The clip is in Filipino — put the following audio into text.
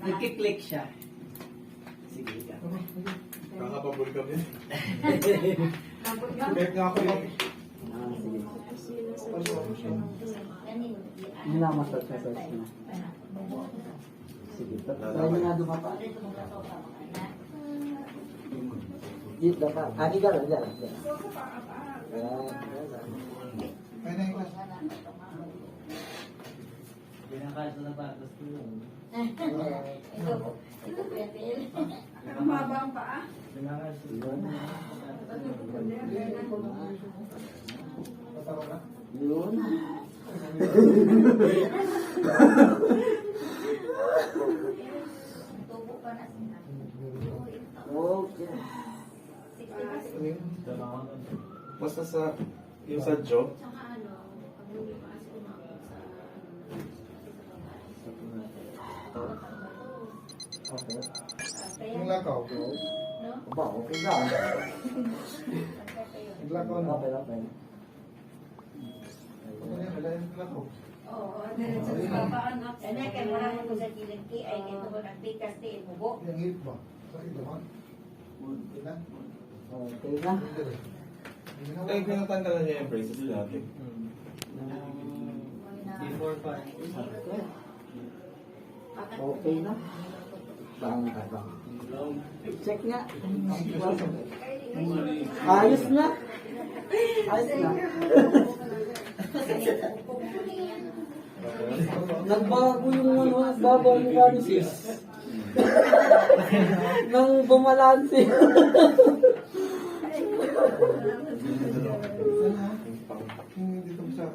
Nagkiklik siya. Sige ka. Kakapabol ka din. Kapag ka. Kahit nga ako lang. Sige. Yun lang massage na. Sige. Try mo na dumapa. Dito ka. Di ka lang. Diyan. Kaya na yung class. Pinakaso na ba? Gusto yun. Ang haba ang paa. Pinakaso yun. Yun. Okay. Basta sa, yung sa jaw. Okay. Yung lakaw. Ba, okay lang. Yung lakaw na. Okay. Ano yan? Wala yung lakaw. Oo, diretso sa paan. Ano kaya marami ko sa kilagki ay ito ko nagpikas ti imubo. Yung hip ba? Sakit naman. Okay na? Okay na. Ay, pinatanggalan niya yung braces dati. Before pa. Okay na. Bang. Check nga. Ayos na. Nagbago yung babaw ni Francis. Nang bumalansi. Hindi ko sa...